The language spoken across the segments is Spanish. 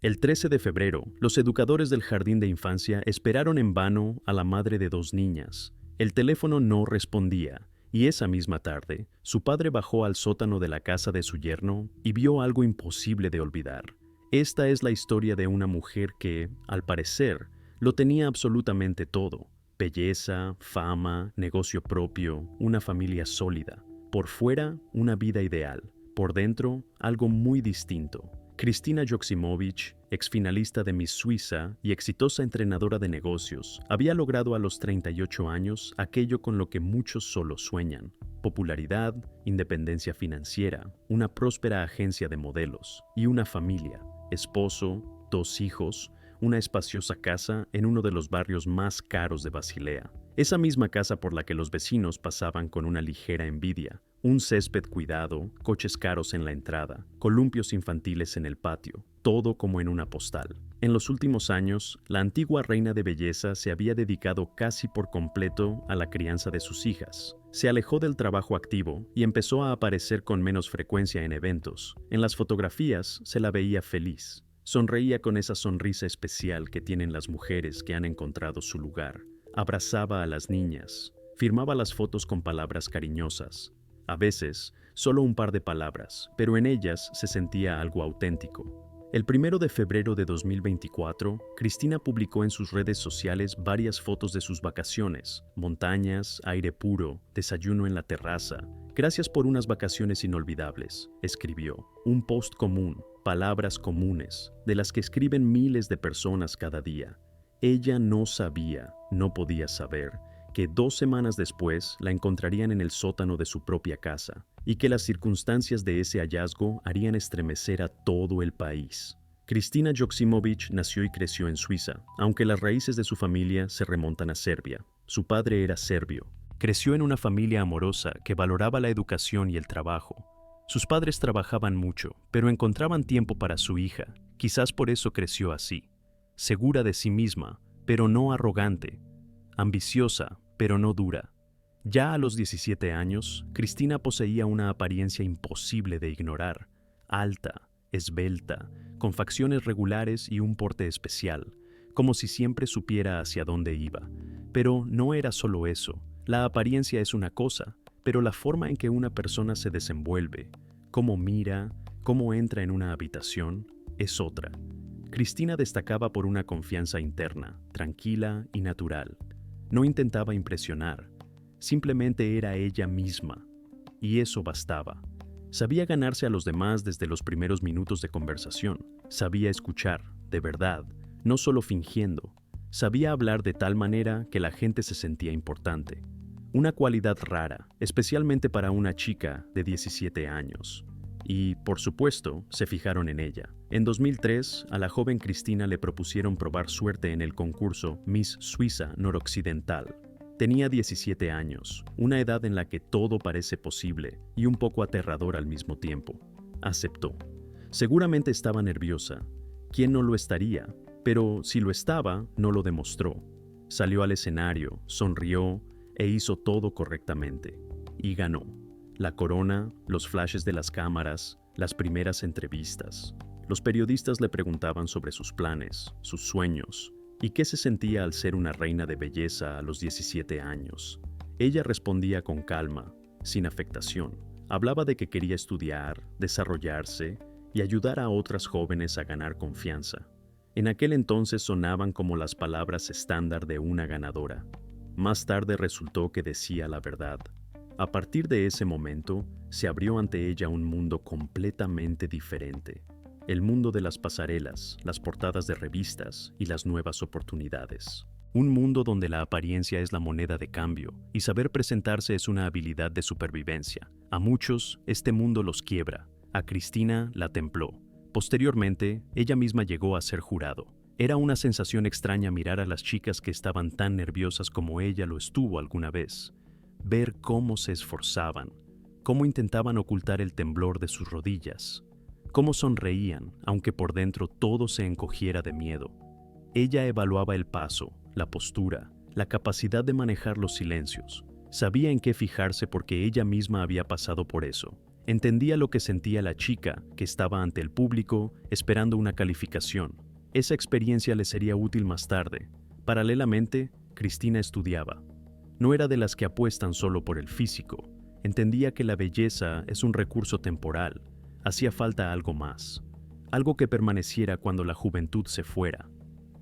El 13 de febrero, los educadores del jardín de infancia esperaron en vano a la madre de dos niñas. El teléfono no respondía, y esa misma tarde, su padre bajó al sótano de la casa de su yerno y vio algo imposible de olvidar. Esta es la historia de una mujer que, al parecer, lo tenía absolutamente todo: belleza, fama, negocio propio, una familia sólida. Por fuera, una vida ideal. Por dentro, algo muy distinto. Kristina Joksimovic, exfinalista de Miss Suiza y exitosa entrenadora de negocios, había logrado a los 38 años aquello con lo que muchos solo sueñan: popularidad, independencia financiera, una próspera agencia de modelos y una familia, esposo, dos hijos, una espaciosa casa en uno de los barrios más caros de Basilea. Esa misma casa por la que los vecinos pasaban con una ligera envidia. Un césped cuidado, coches caros en la entrada, columpios infantiles en el patio, todo como en una postal. En los últimos años, la antigua reina de belleza se había dedicado casi por completo a la crianza de sus hijas. Se alejó del trabajo activo y empezó a aparecer con menos frecuencia en eventos. En las fotografías se la veía feliz. Sonreía con esa sonrisa especial que tienen las mujeres que han encontrado su lugar. Abrazaba a las niñas. Firmaba las fotos con palabras cariñosas. A veces, solo un par de palabras, pero en ellas se sentía algo auténtico. El 1 de febrero de 2024, Kristina publicó en sus redes sociales varias fotos de sus vacaciones: montañas, aire puro, desayuno en la terraza. Gracias por unas vacaciones inolvidables, escribió. Un post común, palabras comunes, de las que escriben miles de personas cada día. Ella no sabía, no podía saber, que 2 semanas después la encontrarían en el sótano de su propia casa, y que las circunstancias de ese hallazgo harían estremecer a todo el país. Kristina Joksimovic nació y creció en Suiza, aunque las raíces de su familia se remontan a Serbia. Su padre era serbio. Creció en una familia amorosa que valoraba la educación y el trabajo. Sus padres trabajaban mucho, pero encontraban tiempo para su hija. Quizás por eso creció así. Segura de sí misma, pero no arrogante. Ambiciosa, pero no dura. Ya a los 17 años, Kristina poseía una apariencia imposible de ignorar. Alta, esbelta, con facciones regulares y un porte especial, como si siempre supiera hacia dónde iba. Pero no era solo eso. La apariencia es una cosa, pero la forma en que una persona se desenvuelve, cómo mira, cómo entra en una habitación, es otra. Kristina destacaba por una confianza interna, tranquila y natural. No intentaba impresionar, simplemente era ella misma, y eso bastaba. Sabía ganarse a los demás desde los primeros minutos de conversación. Sabía escuchar, de verdad, no solo fingiendo. Sabía hablar de tal manera que la gente se sentía importante. Una cualidad rara, especialmente para una chica de 17 años. Y, por supuesto, se fijaron en ella. En 2003, a la joven Kristina le propusieron probar suerte en el concurso Miss Suiza Noroccidental. Tenía 17 años, una edad en la que todo parece posible y un poco aterrador al mismo tiempo. Aceptó. Seguramente estaba nerviosa. ¿Quién no lo estaría? Pero si lo estaba, no lo demostró. Salió al escenario, sonrió e hizo todo correctamente. Y ganó. La corona, los flashes de las cámaras, las primeras entrevistas. Los periodistas le preguntaban sobre sus planes, sus sueños, y qué se sentía al ser una reina de belleza a los 17 años. Ella respondía con calma, sin afectación. Hablaba de que quería estudiar, desarrollarse y ayudar a otras jóvenes a ganar confianza. En aquel entonces sonaban como las palabras estándar de una ganadora. Más tarde resultó que decía la verdad. A partir de ese momento, se abrió ante ella un mundo completamente diferente. El mundo de las pasarelas, las portadas de revistas y las nuevas oportunidades. Un mundo donde la apariencia es la moneda de cambio y saber presentarse es una habilidad de supervivencia. A muchos, este mundo los quiebra. A Kristina la templó. Posteriormente, ella misma llegó a ser jurado. Era una sensación extraña mirar a las chicas que estaban tan nerviosas como ella lo estuvo alguna vez. Ver cómo se esforzaban, cómo intentaban ocultar el temblor de sus rodillas, cómo sonreían, aunque por dentro todo se encogiera de miedo. Ella evaluaba el paso, la postura, la capacidad de manejar los silencios. Sabía en qué fijarse porque ella misma había pasado por eso. Entendía lo que sentía la chica que estaba ante el público esperando una calificación. Esa experiencia le sería útil más tarde. Paralelamente, Cristina estudiaba. No era de las que apuestan solo por el físico. Entendía que la belleza es un recurso temporal. Hacía falta algo más. Algo que permaneciera cuando la juventud se fuera.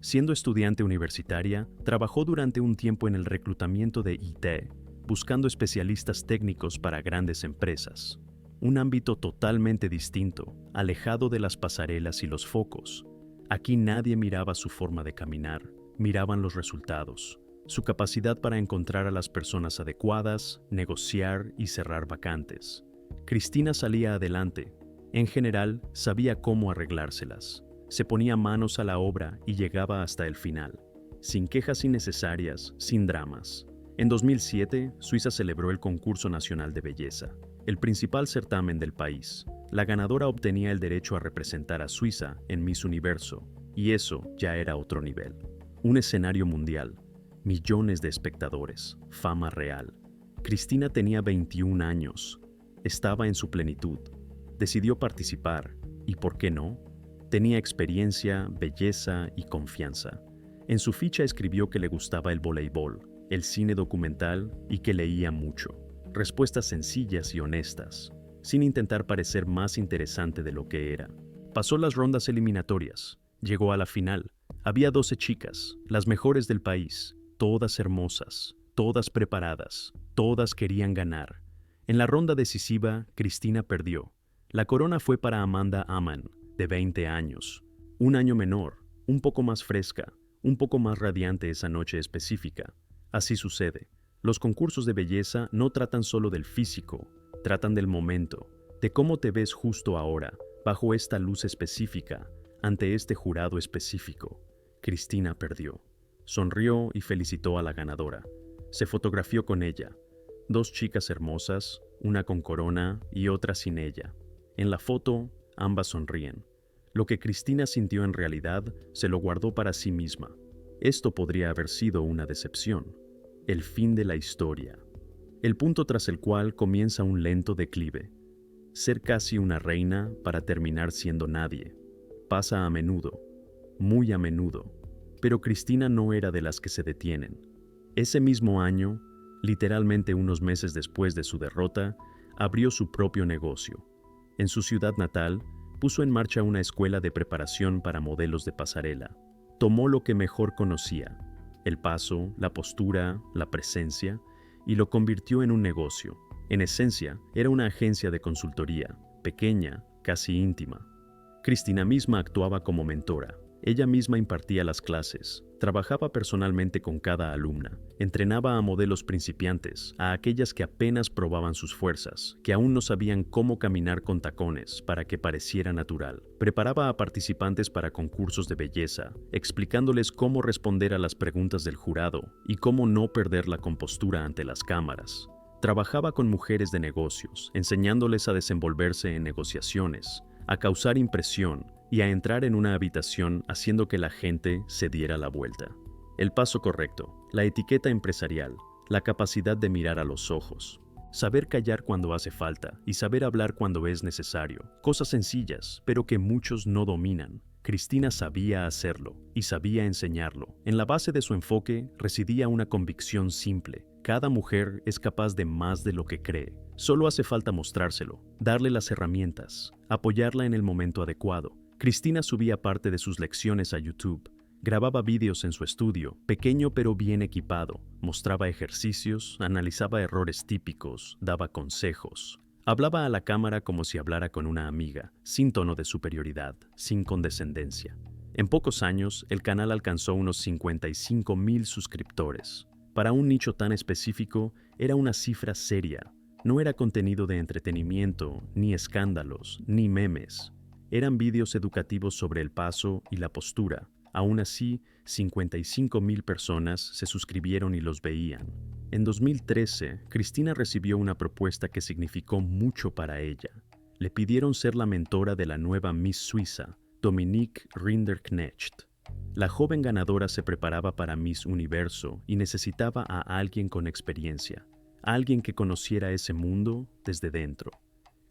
Siendo estudiante universitaria, trabajó durante un tiempo en el reclutamiento de IT, buscando especialistas técnicos para grandes empresas. Un ámbito totalmente distinto, alejado de las pasarelas y los focos. Aquí nadie miraba su forma de caminar, miraban los resultados, su capacidad para encontrar a las personas adecuadas, negociar y cerrar vacantes. Cristina salía adelante. En general, sabía cómo arreglárselas. Se ponía manos a la obra y llegaba hasta el final, sin quejas innecesarias, sin dramas. En 2007, Suiza celebró el Concurso Nacional de Belleza, el principal certamen del país. La ganadora obtenía el derecho a representar a Suiza en Miss Universo, y eso ya era otro nivel. Un escenario mundial, millones de espectadores, fama real. Cristina tenía 21 años, estaba en su plenitud. Decidió participar, y ¿por qué no? Tenía experiencia, belleza y confianza. En su ficha escribió que le gustaba el voleibol, el cine documental y que leía mucho. Respuestas sencillas y honestas, sin intentar parecer más interesante de lo que era. Pasó las rondas eliminatorias, llegó a la final. Había 12 chicas, las mejores del país, todas hermosas, todas preparadas, todas querían ganar. En la ronda decisiva, Cristina perdió. La corona fue para Amanda Ammann, de 20 años. Un año menor, un poco más fresca, un poco más radiante esa noche específica. Así sucede. Los concursos de belleza no tratan solo del físico, tratan del momento, de cómo te ves justo ahora, bajo esta luz específica, ante este jurado específico. Cristina perdió. Sonrió y felicitó a la ganadora. Se fotografió con ella. 2 chicas hermosas, una con corona y otra sin ella. En la foto, ambas sonríen. Lo que Cristina sintió en realidad se lo guardó para sí misma. Esto podría haber sido una decepción. El fin de la historia. El punto tras el cual comienza un lento declive. Ser casi una reina para terminar siendo nadie. Pasa a menudo, muy a menudo. Pero Cristina no era de las que se detienen. Ese mismo año, literalmente unos meses después de su derrota, abrió su propio negocio. En su ciudad natal, puso en marcha una escuela de preparación para modelos de pasarela. Tomó lo que mejor conocía, el paso, la postura, la presencia, y lo convirtió en un negocio. En esencia, era una agencia de consultoría, pequeña, casi íntima. Cristina misma actuaba como mentora. Ella misma impartía las clases, trabajaba personalmente con cada alumna, entrenaba a modelos principiantes, a aquellas que apenas probaban sus fuerzas, que aún no sabían cómo caminar con tacones para que pareciera natural. Preparaba a participantes para concursos de belleza, explicándoles cómo responder a las preguntas del jurado y cómo no perder la compostura ante las cámaras. Trabajaba con mujeres de negocios, enseñándoles a desenvolverse en negociaciones, a causar impresión y a entrar en una habitación haciendo que la gente se diera la vuelta. El paso correcto, la etiqueta empresarial, la capacidad de mirar a los ojos, saber callar cuando hace falta y saber hablar cuando es necesario. Cosas sencillas, pero que muchos no dominan. Cristina sabía hacerlo y sabía enseñarlo. En la base de su enfoque residía una convicción simple. Cada mujer es capaz de más de lo que cree. Solo hace falta mostrárselo, darle las herramientas, apoyarla en el momento adecuado. Cristina subía parte de sus lecciones a YouTube, grababa vídeos en su estudio, pequeño pero bien equipado, mostraba ejercicios, analizaba errores típicos, daba consejos. Hablaba a la cámara como si hablara con una amiga, sin tono de superioridad, sin condescendencia. En pocos años, el canal alcanzó unos 55,000 suscriptores. Para un nicho tan específico, era una cifra seria. No era contenido de entretenimiento, ni escándalos, ni memes. Eran vídeos educativos sobre el paso y la postura. Aún así, 55,000 personas se suscribieron y los veían. En 2013, Cristina recibió una propuesta que significó mucho para ella. Le pidieron ser la mentora de la nueva Miss Suiza, Dominique Rinderknecht. La joven ganadora se preparaba para Miss Universo y necesitaba a alguien con experiencia, alguien que conociera ese mundo desde dentro.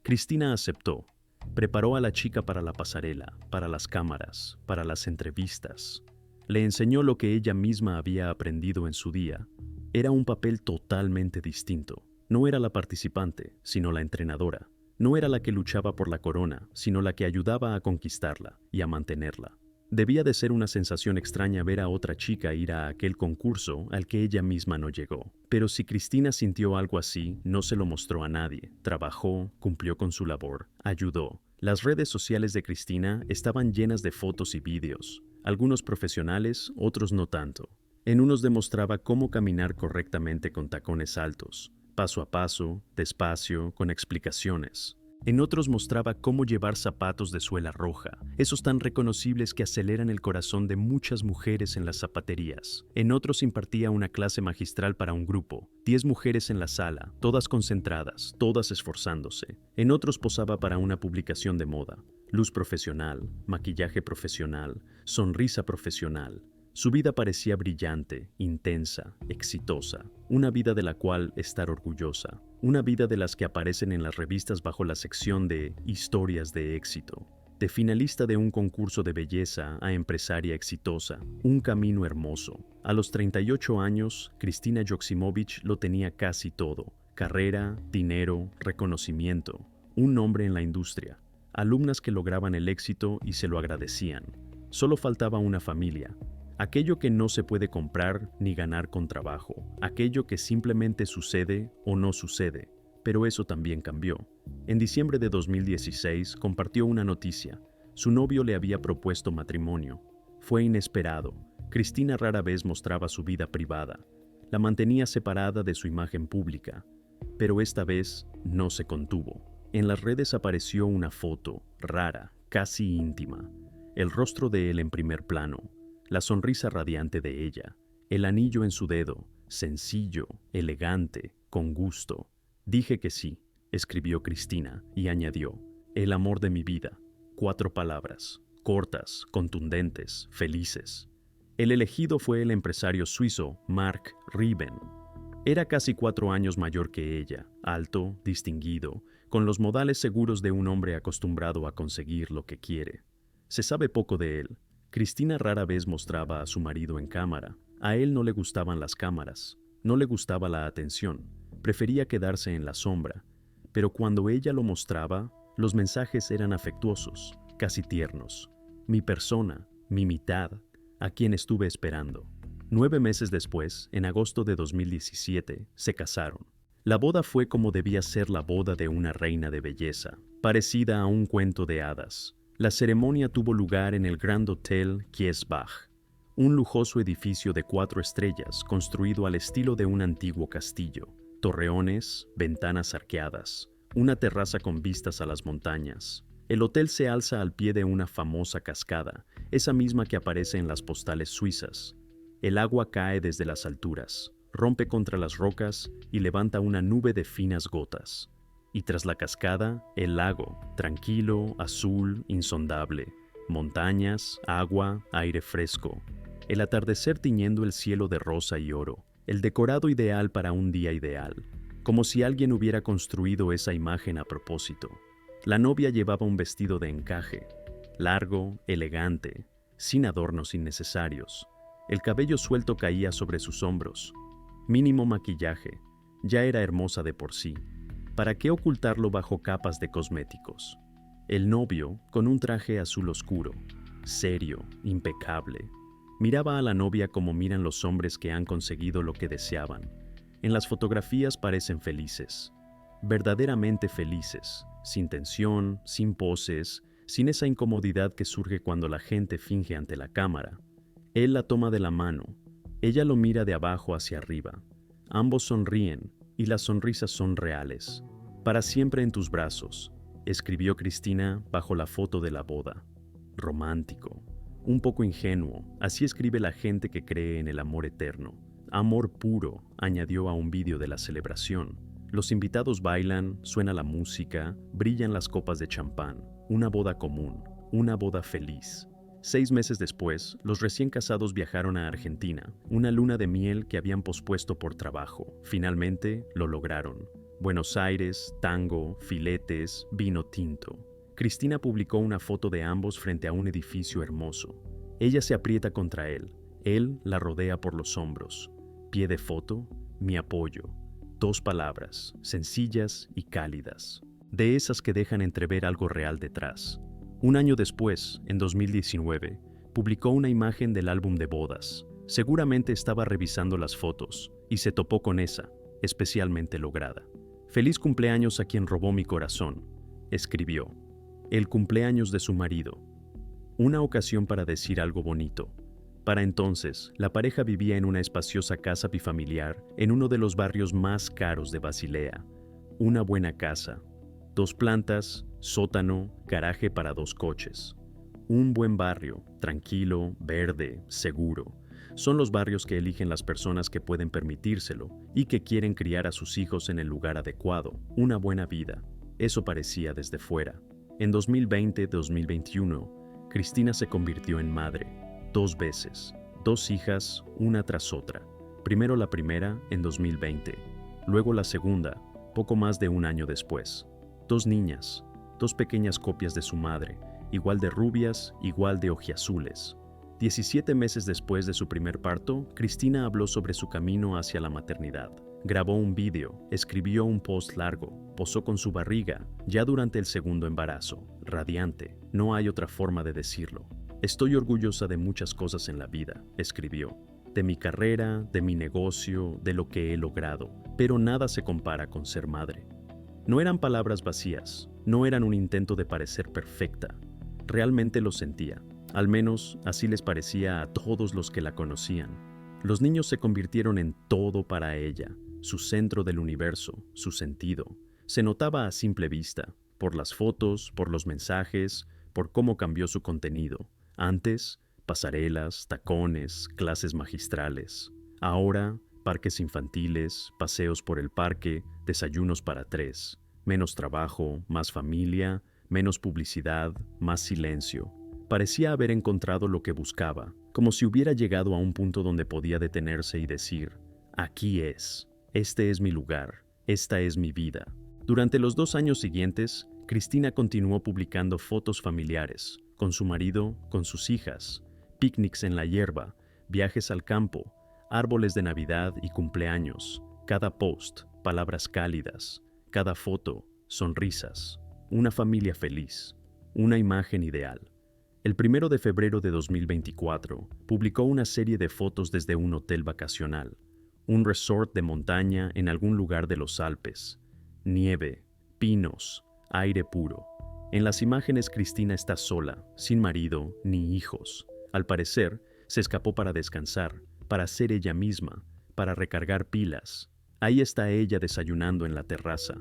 Cristina aceptó. Preparó a la chica para la pasarela, para las cámaras, para las entrevistas. Le enseñó lo que ella misma había aprendido en su día. Era un papel totalmente distinto. No era la participante, sino la entrenadora. No era la que luchaba por la corona, sino la que ayudaba a conquistarla y a mantenerla. Debía de ser una sensación extraña ver a otra chica ir a aquel concurso al que ella misma no llegó. Pero si Cristina sintió algo así, no se lo mostró a nadie. Trabajó, cumplió con su labor, ayudó. Las redes sociales de Cristina estaban llenas de fotos y vídeos, algunos profesionales, otros no tanto. En unos demostraba cómo caminar correctamente con tacones altos, paso a paso, despacio, con explicaciones. En otros mostraba cómo llevar zapatos de suela roja, esos tan reconocibles que aceleran el corazón de muchas mujeres en las zapaterías. En otros impartía una clase magistral para un grupo, 10 mujeres en la sala, todas concentradas, todas esforzándose. En otros posaba para una publicación de moda, luz profesional, maquillaje profesional, sonrisa profesional. Su vida parecía brillante, intensa, exitosa, una vida de la cual estar orgullosa, una vida de las que aparecen en las revistas bajo la sección de historias de éxito. De finalista de un concurso de belleza a empresaria exitosa, un camino hermoso. A los 38 años, Cristina Joksimovic lo tenía casi todo: carrera, dinero, reconocimiento, un nombre en la industria, alumnas que lograban el éxito y se lo agradecían. Solo faltaba una familia. Aquello que no se puede comprar ni ganar con trabajo, aquello que simplemente sucede o no sucede, pero eso también cambió. En diciembre de 2016 compartió una noticia: su novio le había propuesto matrimonio. Fue inesperado. Cristina rara vez mostraba su vida privada, la mantenía separada de su imagen pública, pero esta vez no se contuvo. En las redes apareció una foto, rara, casi íntima, el rostro de él en primer plano. La sonrisa radiante de ella, el anillo en su dedo, sencillo, elegante, con gusto. Dije que sí, escribió Cristina, y añadió: el amor de mi vida. 4 palabras, cortas, contundentes, felices. El elegido fue el empresario suizo Mark Rieben. Era casi 4 años mayor que ella, alto, distinguido, con los modales seguros de un hombre acostumbrado a conseguir lo que quiere. Se sabe poco de él. Cristina rara vez mostraba a su marido en cámara. A él no le gustaban las cámaras, no le gustaba la atención, prefería quedarse en la sombra. Pero cuando ella lo mostraba, los mensajes eran afectuosos, casi tiernos. Mi persona, mi mitad, a quien estuve esperando. 9 meses después, en agosto de 2017, se casaron. La boda fue como debía ser la boda de una reina de belleza, parecida a un cuento de hadas. La ceremonia tuvo lugar en el Grand Hotel Kiesbach, un lujoso edificio de 4 estrellas construido al estilo de un antiguo castillo. Torreones, ventanas arqueadas, una terraza con vistas a las montañas. El hotel se alza al pie de una famosa cascada, esa misma que aparece en las postales suizas. El agua cae desde las alturas, rompe contra las rocas y levanta una nube de finas gotas. Y tras la cascada, el lago, tranquilo, azul, insondable. Montañas, agua, aire fresco. El atardecer tiñendo el cielo de rosa y oro. El decorado ideal para un día ideal. Como si alguien hubiera construido esa imagen a propósito. La novia llevaba un vestido de encaje, largo, elegante, sin adornos innecesarios. El cabello suelto caía sobre sus hombros. Mínimo maquillaje. Ya era hermosa de por sí. ¿Para qué ocultarlo bajo capas de cosméticos? El novio, con un traje azul oscuro, serio, impecable, miraba a la novia como miran los hombres que han conseguido lo que deseaban. En las fotografías parecen felices, verdaderamente felices, sin tensión, sin poses, sin esa incomodidad que surge cuando la gente finge ante la cámara. Él la toma de la mano, ella lo mira de abajo hacia arriba. Ambos sonríen, y las sonrisas son reales. Para siempre en tus brazos, escribió Cristina bajo la foto de la boda. Romántico, un poco ingenuo, así escribe la gente que cree en el amor eterno. Amor puro, añadió a un vídeo de la celebración. Los invitados bailan, suena la música, brillan las copas de champán. Una boda común, una boda feliz. 6 meses después, los recién casados viajaron a Argentina, una luna de miel que habían pospuesto por trabajo. Finalmente, lo lograron. Buenos Aires, tango, filetes, vino tinto. Cristina publicó una foto de ambos frente a un edificio hermoso. Ella se aprieta contra él la rodea por los hombros. Pie de foto, mi apoyo. 2 palabras, sencillas y cálidas. De esas que dejan entrever algo real detrás. Un año después, en 2019, publicó una imagen del álbum de bodas. Seguramente estaba revisando las fotos y se topó con esa, especialmente lograda. Feliz cumpleaños a quien robó mi corazón, escribió. El cumpleaños de su marido. Una ocasión para decir algo bonito. Para entonces, la pareja vivía en una espaciosa casa bifamiliar en uno de los barrios más caros de Basilea. Una buena casa. 2 plantas, sótano, garaje para 2 coches. Un buen barrio, tranquilo, verde, seguro. Son los barrios que eligen las personas que pueden permitírselo y que quieren criar a sus hijos en el lugar adecuado, una buena vida. Eso parecía desde fuera. En 2020-2021, Cristina se convirtió en madre, 2 veces, 2 hijas, una tras otra. Primero la primera, en 2020, luego la segunda, poco más de un año después. 2 niñas, 2 pequeñas copias de su madre, igual de rubias, igual de ojiazules. 17 meses después de su primer parto, Cristina habló sobre su camino hacia la maternidad. Grabó un vídeo, escribió un post largo, posó con su barriga, ya durante el segundo embarazo, radiante, no hay otra forma de decirlo. Estoy orgullosa de muchas cosas en la vida, escribió. De mi carrera, de mi negocio, de lo que he logrado, pero nada se compara con ser madre. No eran palabras vacías, no eran un intento de parecer perfecta. Realmente lo sentía. Al menos así les parecía a todos los que la conocían. Los niños se convirtieron en todo para ella, su centro del universo, su sentido. Se notaba a simple vista, por las fotos, por los mensajes, por cómo cambió su contenido. Antes, pasarelas, tacones, clases magistrales. Ahora, parques infantiles, paseos por el parque, desayunos para 3. Menos trabajo, más familia, menos publicidad, más silencio. Parecía haber encontrado lo que buscaba, como si hubiera llegado a un punto donde podía detenerse y decir, aquí es, este es mi lugar, esta es mi vida. Durante los 2 años siguientes, Cristina continuó publicando fotos familiares, con su marido, con sus hijas, picnics en la hierba, viajes al campo, árboles de Navidad y cumpleaños, cada post, palabras cálidas, cada foto, sonrisas, una familia feliz, una imagen ideal. El 1 de febrero de 2024, publicó una serie de fotos desde un hotel vacacional, un resort de montaña en algún lugar de los Alpes, nieve, pinos, aire puro. En las imágenes Cristina está sola, sin marido ni hijos. Al parecer, se escapó para descansar, para ser ella misma, para recargar pilas. Ahí está ella desayunando en la terraza.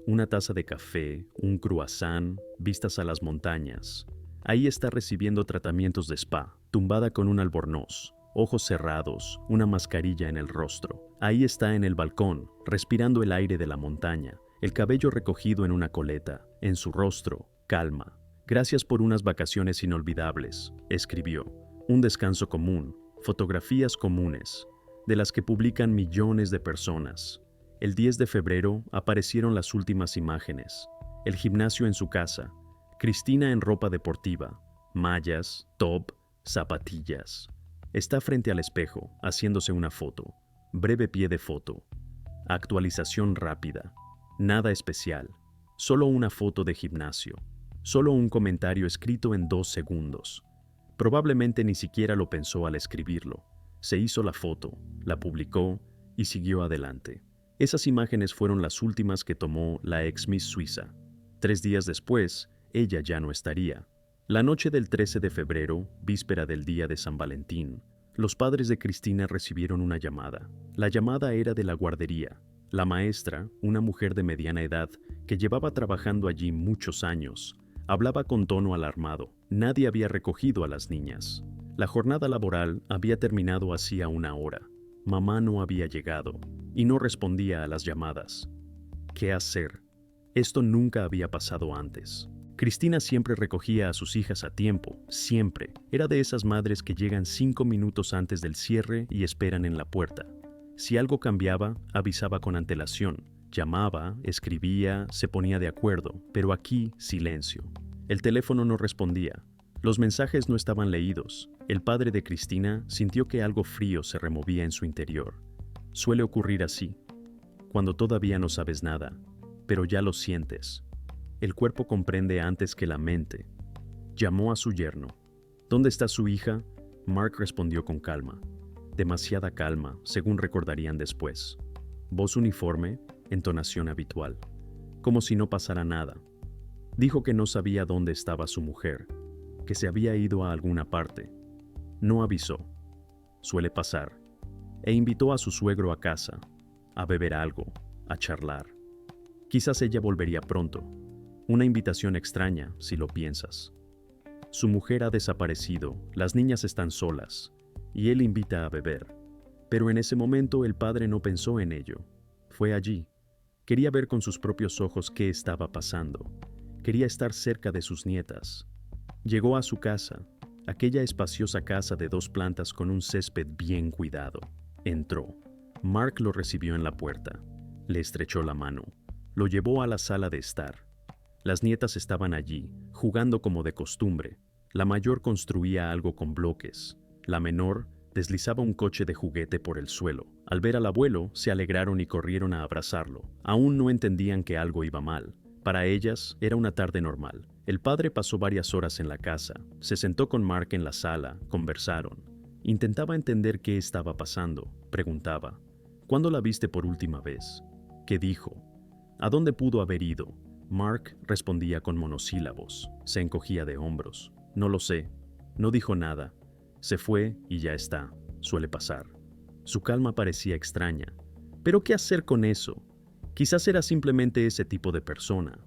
Una taza de café, un croissant, vistas a las montañas. Ahí está recibiendo tratamientos de spa, tumbada con un albornoz, ojos cerrados, una mascarilla en el rostro. Ahí está en el balcón, respirando el aire de la montaña, el cabello recogido en una coleta, en su rostro, calma. Gracias por unas vacaciones inolvidables, escribió. Un descanso común, fotografías comunes, de las que publican millones de personas. El 10 de febrero aparecieron las últimas imágenes. El gimnasio en su casa, Cristina en ropa deportiva, mallas, top, zapatillas. Está frente al espejo, haciéndose una foto. Breve pie de foto. Actualización rápida. Nada especial. Solo una foto de gimnasio. Solo un comentario escrito en 2 segundos. Probablemente ni siquiera lo pensó al escribirlo. Se hizo la foto, la publicó y siguió adelante. Esas imágenes fueron las últimas que tomó la ex Miss Suiza. 3 días después, ella ya no estaría. La noche del 13 de febrero, víspera del día de San Valentín, los padres de Cristina recibieron una llamada. La llamada era de la guardería. La maestra, una mujer de mediana edad que llevaba trabajando allí muchos años, hablaba con tono alarmado. Nadie había recogido a las niñas. La jornada laboral había terminado hacía 1 hora. Mamá no había llegado y no respondía a las llamadas. ¿Qué hacer? Esto nunca había pasado antes. Cristina siempre recogía a sus hijas a tiempo, siempre. Era de esas madres que llegan 5 minutos antes del cierre y esperan en la puerta. Si algo cambiaba, avisaba con antelación. Llamaba, escribía, se ponía de acuerdo, pero aquí silencio. El teléfono no respondía. Los mensajes no estaban leídos. El padre de Cristina sintió que algo frío se removía en su interior. Suele ocurrir así, cuando todavía no sabes nada, pero ya lo sientes. El cuerpo comprende antes que la mente. Llamó a su yerno. ¿Dónde está su hija? Mark respondió con calma. Demasiada calma, según recordarían después. Voz uniforme, entonación habitual. Como si no pasara nada. Dijo que no sabía dónde estaba su mujer, que se había ido a alguna parte. No avisó. Suele pasar. E invitó a su suegro a casa, a beber algo, a charlar. Quizás ella volvería pronto. Una invitación extraña, si lo piensas. Su mujer ha desaparecido, las niñas están solas, y él invita a beber. Pero en ese momento el padre no pensó en ello. Fue allí. Quería ver con sus propios ojos qué estaba pasando. Quería estar cerca de sus nietas. Llegó a su casa, aquella espaciosa casa de 2 plantas con un césped bien cuidado. Entró. Mark lo recibió en la puerta. Le estrechó la mano. Lo llevó a la sala de estar. Las nietas estaban allí, jugando como de costumbre. La mayor construía algo con bloques. La menor deslizaba un coche de juguete por el suelo. Al ver al abuelo, se alegraron y corrieron a abrazarlo. Aún no entendían que algo iba mal. Para ellas, era una tarde normal. El padre pasó varias horas en la casa. Se sentó con Mark en la sala, conversaron. Intentaba entender qué estaba pasando. Preguntaba, ¿cuándo la viste por última vez? ¿Qué dijo? ¿A dónde pudo haber ido? Mark respondía con monosílabos. Se encogía de hombros. No lo sé. No dijo nada. Se fue y ya está. Suele pasar. Su calma parecía extraña. ¿Pero qué hacer con eso? Quizás era simplemente ese tipo de persona.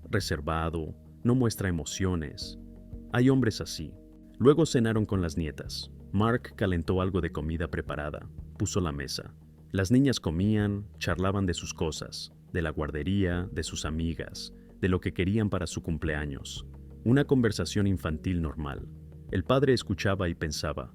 Reservado, no muestra emociones. Hay hombres así. Luego cenaron con las nietas. Mark calentó algo de comida preparada. Puso la mesa. Las niñas comían, charlaban de sus cosas, de la guardería, de sus amigas, de lo que querían para su cumpleaños. Una conversación infantil normal. El padre escuchaba y pensaba,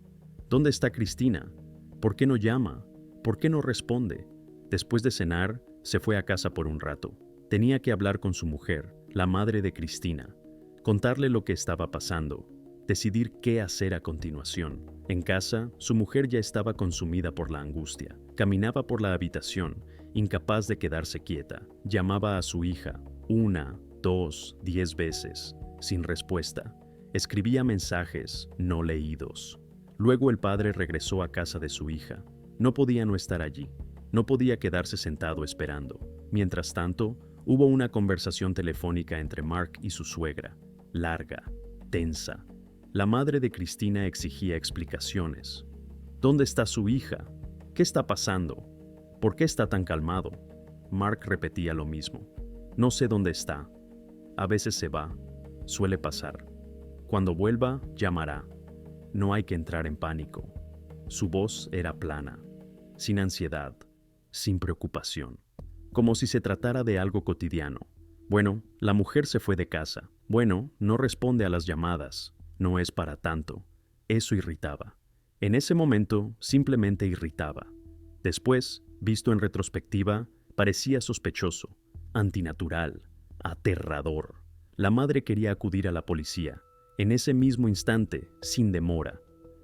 ¿dónde está Cristina? ¿Por qué no llama? ¿Por qué no responde? Después de cenar, se fue a casa por un rato. Tenía que hablar con su mujer, la madre de Cristina, contarle lo que estaba pasando, decidir qué hacer a continuación. En casa, su mujer ya estaba consumida por la angustia. Caminaba por la habitación, incapaz de quedarse quieta. Llamaba a su hija, 1, 2, 10 veces, sin respuesta. Escribía mensajes no leídos. Luego el padre regresó a casa de su hija. No podía no estar allí. No podía quedarse sentado esperando. Mientras tanto, hubo una conversación telefónica entre Mark y su suegra, larga, tensa. La madre de Cristina exigía explicaciones. ¿Dónde está su hija? ¿Qué está pasando? ¿Por qué está tan calmado? Mark repetía lo mismo. No sé dónde está. A veces se va. Suele pasar. Cuando vuelva, llamará. No hay que entrar en pánico. Su voz era plana, sin ansiedad, sin preocupación, como si se tratara de algo cotidiano. Bueno, la mujer se fue de casa. Bueno, no responde a las llamadas. No es para tanto. Eso irritaba. En ese momento, simplemente irritaba. Después, visto en retrospectiva, parecía sospechoso, antinatural, aterrador. La madre quería acudir a la policía, en ese mismo instante, sin demora,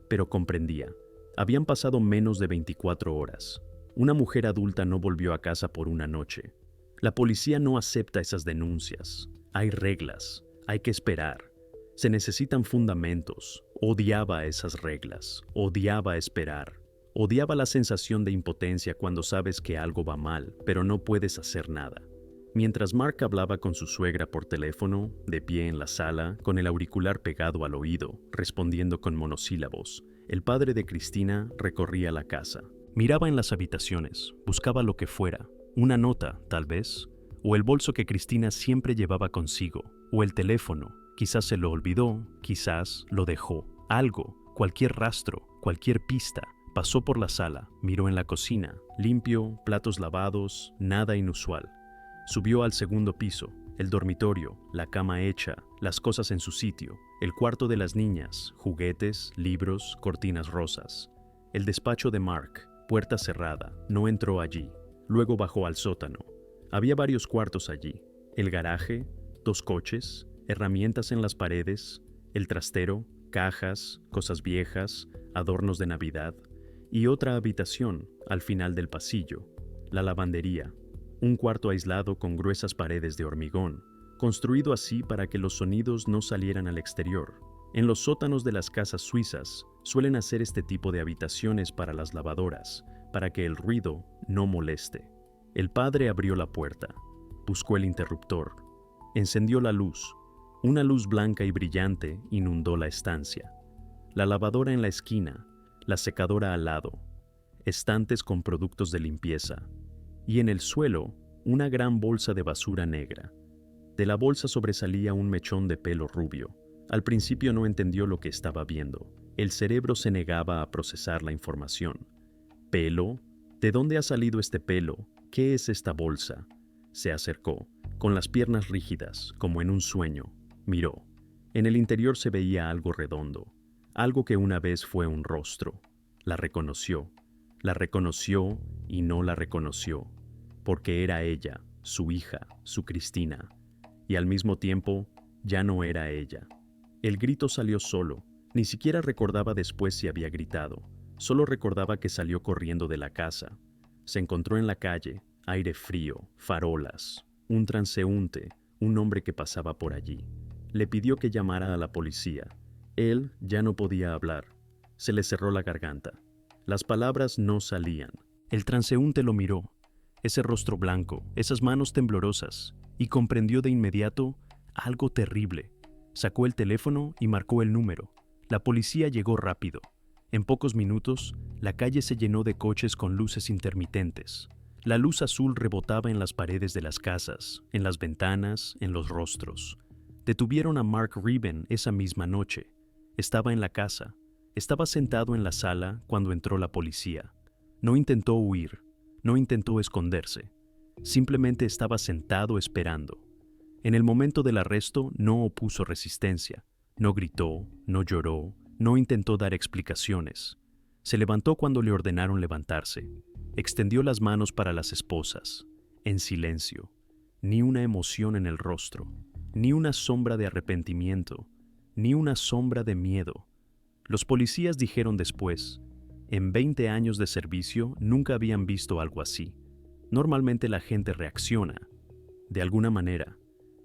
pero comprendía. Habían pasado menos de 24 horas. Una mujer adulta no volvió a casa por una noche. La policía no acepta esas denuncias. Hay reglas, hay que esperar. Se necesitan fundamentos. Odiaba esas reglas, odiaba esperar. Odiaba la sensación de impotencia cuando sabes que algo va mal, pero no puedes hacer nada. Mientras Mark hablaba con su suegra por teléfono, de pie en la sala, con el auricular pegado al oído, respondiendo con monosílabos, el padre de Cristina recorría la casa. Miraba en las habitaciones, buscaba lo que fuera, una nota, tal vez, o el bolso que Cristina siempre llevaba consigo, o el teléfono. Quizás se lo olvidó, quizás lo dejó. Algo, cualquier rastro, cualquier pista. Pasó por la sala, miró en la cocina, limpio, platos lavados, nada inusual. Subió al segundo piso, el dormitorio, la cama hecha, las cosas en su sitio, el cuarto de las niñas, juguetes, libros, cortinas rosas. El despacho de Mark, puerta cerrada, no entró allí. Luego bajó al sótano. Había varios cuartos allí: el garaje, 2 coches, herramientas en las paredes, el trastero, cajas, cosas viejas, adornos de Navidad, y otra habitación al final del pasillo, la lavandería, un cuarto aislado con gruesas paredes de hormigón, construido así para que los sonidos no salieran al exterior. En los sótanos de las casas suizas suelen hacer este tipo de habitaciones para las lavadoras, para que el ruido no moleste. El padre abrió la puerta, buscó el interruptor, encendió la luz. Una luz blanca y brillante inundó la estancia. La lavadora en la esquina, la secadora al lado, estantes con productos de limpieza, y en el suelo una gran bolsa de basura negra. De la bolsa sobresalía un mechón de pelo rubio. Al principio no entendió lo que estaba viendo. El cerebro se negaba a procesar la información. ¿Pelo? ¿De dónde ha salido este pelo? ¿Qué es esta bolsa? Se acercó, con las piernas rígidas, como en un sueño. Miró. En el interior se veía algo redondo, algo que una vez fue un rostro. La reconoció y no la reconoció, porque era ella, su hija, su Cristina, y al mismo tiempo ya no era ella. El grito salió solo, ni siquiera recordaba después si había gritado, solo recordaba que salió corriendo de la casa. Se encontró en la calle, aire frío, farolas, un transeúnte, un hombre que pasaba por allí. Le pidió que llamara a la policía. Él ya no podía hablar. Se le cerró la garganta. Las palabras no salían. El transeúnte lo miró, ese rostro blanco, esas manos temblorosas, y comprendió de inmediato algo terrible. Sacó el teléfono y marcó el número. La policía llegó rápido. En pocos minutos, la calle se llenó de coches con luces intermitentes. La luz azul rebotaba en las paredes de las casas, en las ventanas, en los rostros. Detuvieron a Mark Reben esa misma noche. Estaba en la casa. Estaba sentado en la sala cuando entró la policía. No intentó huir, no intentó esconderse. Simplemente estaba sentado esperando. En el momento del arresto no opuso resistencia. No gritó, no lloró, no intentó dar explicaciones. Se levantó cuando le ordenaron levantarse. Extendió las manos para las esposas, en silencio. Ni una emoción en el rostro, ni una sombra de arrepentimiento, ni una sombra de miedo. Los policías dijeron después, en 20 años de servicio nunca habían visto algo así. Normalmente la gente reacciona, de alguna manera.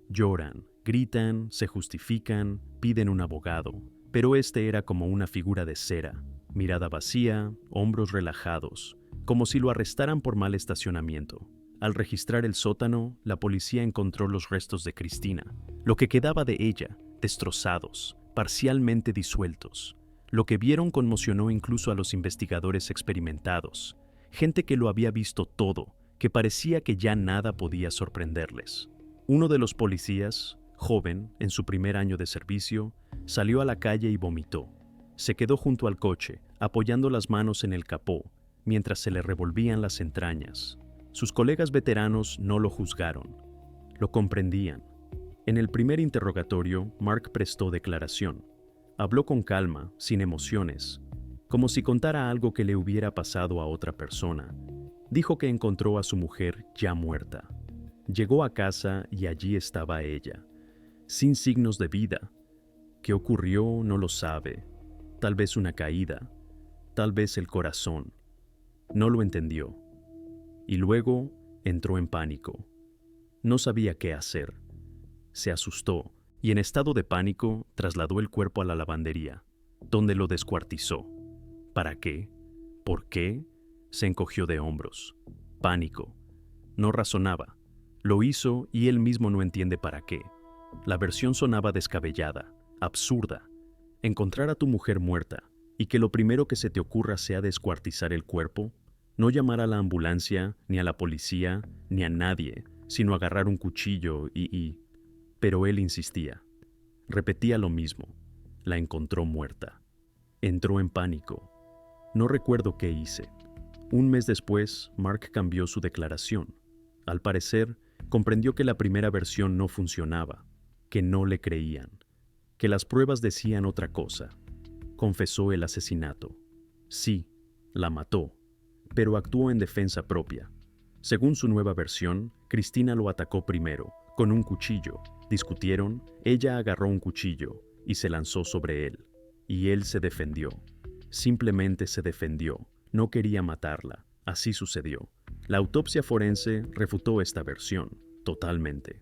Lloran, gritan, se justifican, piden un abogado, pero este era como una figura de cera, mirada vacía, hombros relajados, como si lo arrestaran por mal estacionamiento. Al registrar el sótano, la policía encontró los restos de Cristina, lo que quedaba de ella, destrozados, parcialmente disueltos. Lo que vieron conmocionó incluso a los investigadores experimentados, gente que lo había visto todo, que parecía que ya nada podía sorprenderles. Uno de los policías, joven, en su primer año de servicio, salió a la calle y vomitó. Se quedó junto al coche, apoyando las manos en el capó, mientras se le revolvían las entrañas. Sus colegas veteranos no lo juzgaron, lo comprendían. En el primer interrogatorio, Mark prestó declaración. Habló con calma, sin emociones, como si contara algo que le hubiera pasado a otra persona. Dijo que encontró a su mujer ya muerta. Llegó a casa y allí estaba ella, sin signos de vida. ¿Qué ocurrió? No lo sabe. Tal vez una caída, tal vez el corazón. No lo entendió. Y luego entró en pánico. No sabía qué hacer. Se asustó y en estado de pánico trasladó el cuerpo a la lavandería, donde lo descuartizó. ¿Para qué? ¿Por qué? Se encogió de hombros. Pánico. No razonaba. Lo hizo y él mismo no entiende para qué. La versión sonaba descabellada, absurda. Encontrar a tu mujer muerta y que lo primero que se te ocurra sea descuartizar el cuerpo, no llamar a la ambulancia, ni a la policía, ni a nadie, sino agarrar un cuchillo Pero él insistía. Repetía lo mismo. La encontró muerta. Entró en pánico. No recuerdo qué hice. Un mes después, Mark cambió su declaración. Al parecer, comprendió que la primera versión no funcionaba, que no le creían, que las pruebas decían otra cosa. Confesó el asesinato. Sí, la mató, pero actuó en defensa propia. Según su nueva versión, Cristina lo atacó primero, con un cuchillo. Discutieron, ella agarró un cuchillo y se lanzó sobre él. Y él se defendió. Simplemente se defendió. No quería matarla. Así sucedió. La autopsia forense refutó esta versión, totalmente.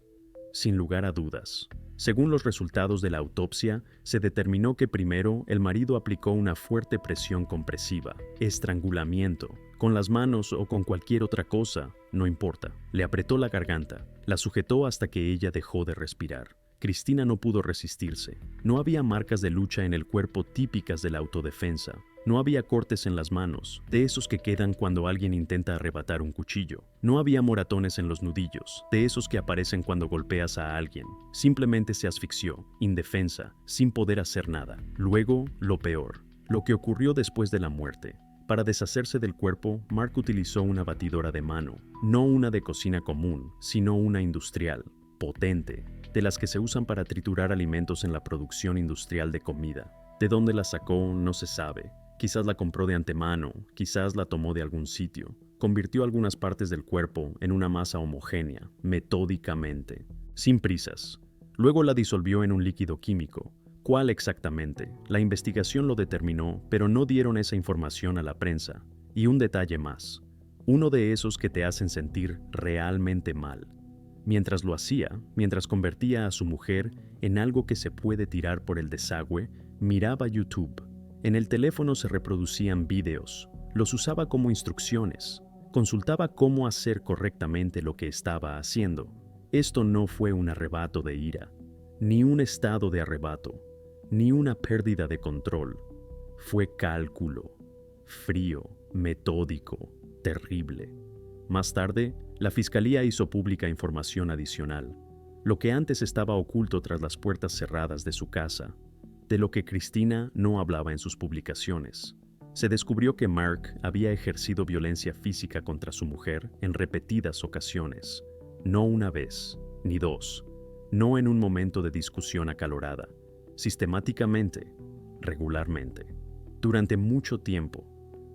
Sin lugar a dudas. Según los resultados de la autopsia, se determinó que primero el marido aplicó una fuerte presión compresiva, estrangulamiento, con las manos o con cualquier otra cosa, no importa. Le apretó la garganta, la sujetó hasta que ella dejó de respirar. Cristina no pudo resistirse. No había marcas de lucha en el cuerpo típicas de la autodefensa. No había cortes en las manos, de esos que quedan cuando alguien intenta arrebatar un cuchillo. No había moratones en los nudillos, de esos que aparecen cuando golpeas a alguien. Simplemente se asfixió, indefensa, sin poder hacer nada. Luego, lo peor, lo que ocurrió después de la muerte. Para deshacerse del cuerpo, Mark utilizó una batidora de mano, no una de cocina común, sino una industrial, potente, de las que se usan para triturar alimentos en la producción industrial de comida. ¿De dónde la sacó? No se sabe. Quizás la compró de antemano, quizás la tomó de algún sitio. Convirtió algunas partes del cuerpo en una masa homogénea, metódicamente, sin prisas. Luego la disolvió en un líquido químico. ¿Cuál exactamente? La investigación lo determinó, pero no dieron esa información a la prensa. Y un detalle más. Uno de esos que te hacen sentir realmente mal. Mientras lo hacía, mientras convertía a su mujer en algo que se puede tirar por el desagüe, miraba YouTube. En el teléfono se reproducían vídeos, los usaba como instrucciones, consultaba cómo hacer correctamente lo que estaba haciendo. Esto no fue un arrebato de ira, ni un estado de arrebato, ni una pérdida de control. Fue cálculo, frío, metódico, terrible. Más tarde, la fiscalía hizo pública información adicional, lo que antes estaba oculto tras las puertas cerradas de su casa, de lo que Cristina no hablaba en sus publicaciones. Se descubrió que Mark había ejercido violencia física contra su mujer en repetidas ocasiones, no una vez, ni dos, no en un momento de discusión acalorada, sistemáticamente, regularmente. Durante mucho tiempo,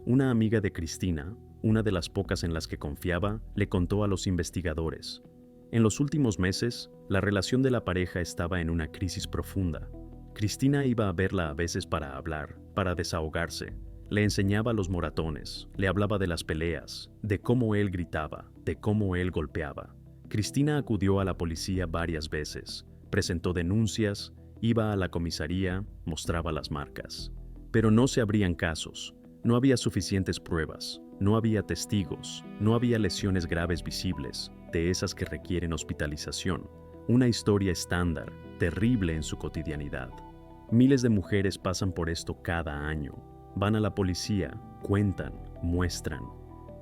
una amiga de Cristina, una de las pocas en las que confiaba, le contó a los investigadores. En los últimos meses, la relación de la pareja estaba en una crisis profunda. Cristina iba a verla a veces para hablar, para desahogarse. Le enseñaba los moratones, le hablaba de las peleas, de cómo él gritaba, de cómo él golpeaba. Cristina acudió a la policía varias veces, presentó denuncias, iba a la comisaría, mostraba las marcas. Pero no se abrían casos, no había suficientes pruebas, no había testigos, no había lesiones graves visibles, de esas que requieren hospitalización. Una historia estándar, terrible en su cotidianidad. Miles de mujeres pasan por esto cada año. Van a la policía, cuentan, muestran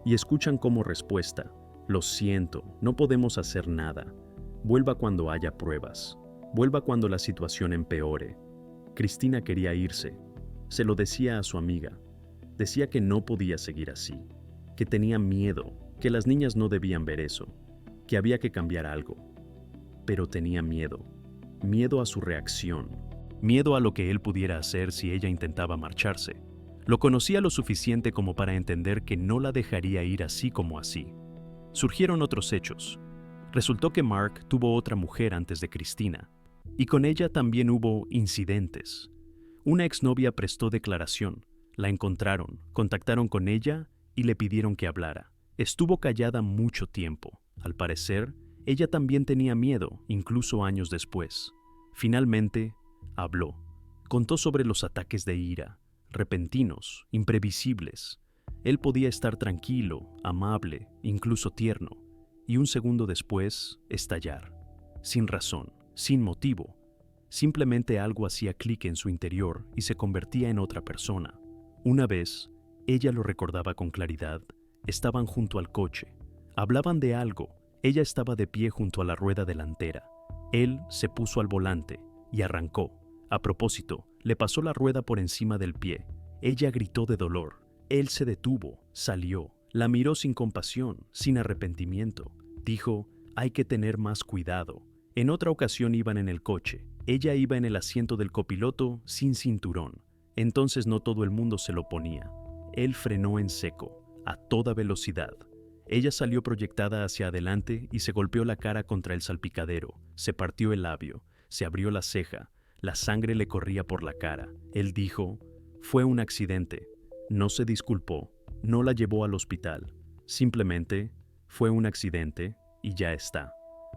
y escuchan como respuesta: lo siento, no podemos hacer nada. Vuelva cuando haya pruebas. Vuelva cuando la situación empeore. Cristina quería irse. Se lo decía a su amiga. Decía que no podía seguir así, que tenía miedo, que las niñas no debían ver eso, que había que cambiar algo. Pero tenía miedo. Miedo a su reacción. Miedo a lo que él pudiera hacer si ella intentaba marcharse. Lo conocía lo suficiente como para entender que no la dejaría ir así como así. Surgieron otros hechos. Resultó que Mark tuvo otra mujer antes de Cristina, y con ella también hubo incidentes. Una exnovia prestó declaración, la encontraron, contactaron con ella y le pidieron que hablara. Estuvo callada mucho tiempo. Al parecer, ella también tenía miedo, incluso años después. Finalmente, habló. Contó sobre los ataques de ira, repentinos, imprevisibles. Él podía estar tranquilo, amable, incluso tierno, y un segundo después, estallar. Sin razón, sin motivo. Simplemente algo hacía clic en su interior y se convertía en otra persona. Una vez, ella lo recordaba con claridad, estaban junto al coche. Hablaban de algo. Ella estaba de pie junto a la rueda delantera. Él se puso al volante y arrancó. A propósito, le pasó la rueda por encima del pie. Ella gritó de dolor. Él se detuvo, salió, la miró sin compasión, sin arrepentimiento. Dijo: hay que tener más cuidado. En otra ocasión iban en el coche. Ella iba en el asiento del copiloto sin cinturón. Entonces no todo el mundo se lo ponía. Él frenó en seco, a toda velocidad. Ella salió proyectada hacia adelante y se golpeó la cara contra el salpicadero, se partió el labio, se abrió la ceja, la sangre le corría por la cara. Él dijo, fue un accidente. No se disculpó, no la llevó al hospital. Simplemente, fue un accidente y ya está.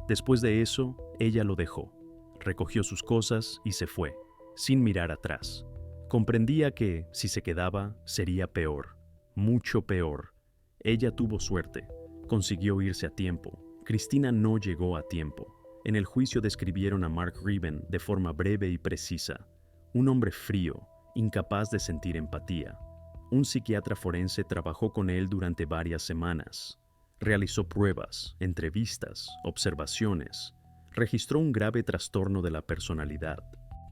Después de eso, ella lo dejó. Recogió sus cosas y se fue, sin mirar atrás. Comprendía que, si se quedaba, sería peor, mucho peor. Ella tuvo suerte, consiguió irse a tiempo. Cristina no llegó a tiempo. En el juicio describieron a Mark Riven de forma breve y precisa. Un hombre frío, incapaz de sentir empatía. Un psiquiatra forense trabajó con él durante varias semanas. Realizó pruebas, entrevistas, observaciones. Registró un grave trastorno de la personalidad.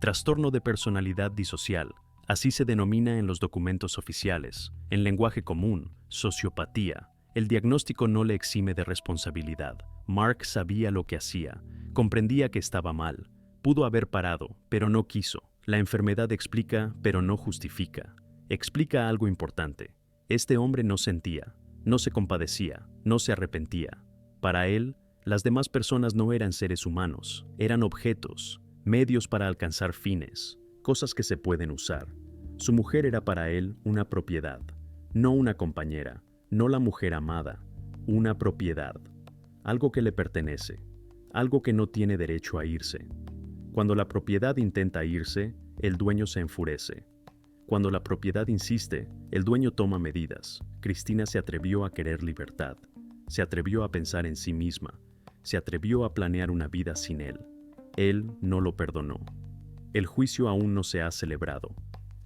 Trastorno de personalidad disocial, así se denomina en los documentos oficiales. En lenguaje común, sociopatía. El diagnóstico no le exime de responsabilidad. Mark sabía lo que hacía, comprendía que estaba mal. Pudo haber parado, pero no quiso. La enfermedad explica, pero no justifica. Explica algo importante. Este hombre no sentía, no se compadecía, no se arrepentía. Para él, las demás personas no eran seres humanos, eran objetos, medios para alcanzar fines, cosas que se pueden usar. Su mujer era para él una propiedad, no una compañera, no la mujer amada, una propiedad, algo que le pertenece, algo que no tiene derecho a irse. Cuando la propiedad intenta irse, el dueño se enfurece. Cuando la propiedad insiste, el dueño toma medidas. Cristina se atrevió a querer libertad, se atrevió a pensar en sí misma, se atrevió a planear una vida sin él. Él no lo perdonó. El juicio aún no se ha celebrado.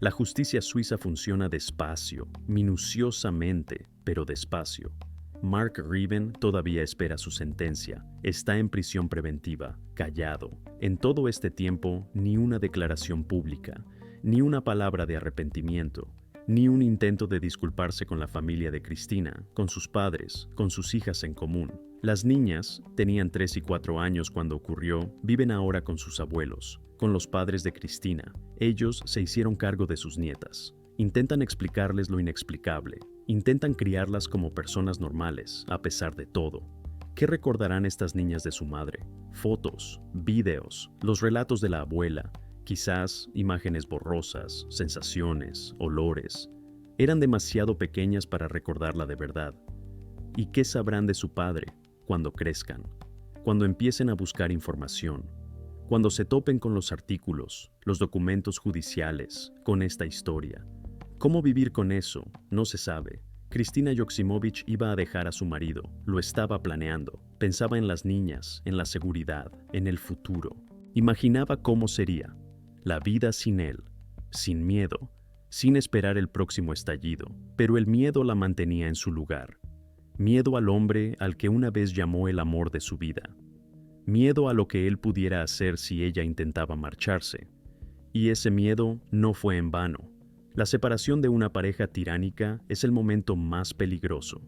La justicia suiza funciona despacio, minuciosamente, pero despacio. Mark Riven todavía espera su sentencia. Está en prisión preventiva, callado. En todo este tiempo, ni una declaración pública, ni una palabra de arrepentimiento, ni un intento de disculparse con la familia de Cristina, con sus padres, con sus hijas en común. Las niñas, tenían 3 y 4 años cuando ocurrió, viven ahora con sus abuelos, con los padres de Cristina. Ellos se hicieron cargo de sus nietas. Intentan explicarles lo inexplicable. Intentan criarlas como personas normales, a pesar de todo. ¿Qué recordarán estas niñas de su madre? Fotos, videos, los relatos de la abuela, quizás imágenes borrosas, sensaciones, olores. Eran demasiado pequeñas para recordarla de verdad. ¿Y qué sabrán de su padre cuando crezcan? Cuando empiecen a buscar información, cuando se topen con los artículos, los documentos judiciales, con esta historia. ¿Cómo vivir con eso? No se sabe. Cristina Joksimovic iba a dejar a su marido, lo estaba planeando. Pensaba en las niñas, en la seguridad, en el futuro. Imaginaba cómo sería la vida sin él, sin miedo, sin esperar el próximo estallido, pero el miedo la mantenía en su lugar. Miedo al hombre al que una vez llamó el amor de su vida. Miedo a lo que él pudiera hacer si ella intentaba marcharse. Y ese miedo no fue en vano. La separación de una pareja tiránica es el momento más peligroso.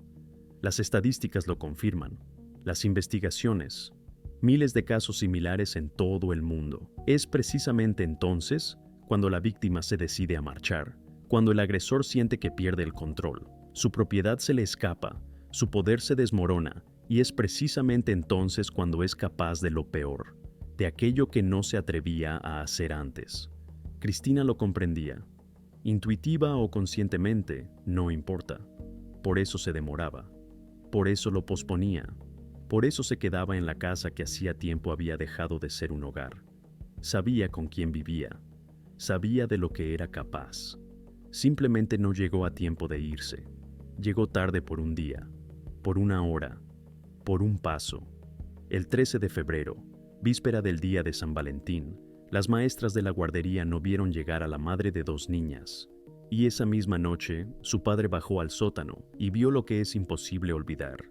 Las estadísticas lo confirman. Las investigaciones. Miles de casos similares en todo el mundo. Es precisamente entonces cuando la víctima se decide a marchar, cuando el agresor siente que pierde el control. Su propiedad se le escapa, su poder se desmorona, y es precisamente entonces cuando es capaz de lo peor, de aquello que no se atrevía a hacer antes. Cristina lo comprendía. Intuitiva o conscientemente, no importa. Por eso se demoraba. Por eso lo posponía. Por eso se quedaba en la casa que hacía tiempo había dejado de ser un hogar. Sabía con quién vivía. Sabía de lo que era capaz. Simplemente no llegó a tiempo de irse. Llegó tarde por un día, por una hora, por un paso. El 13 de febrero, víspera del día de San Valentín, las maestras de la guardería no vieron llegar a la madre de 2 niñas. Y esa misma noche, su padre bajó al sótano y vio lo que es imposible olvidar.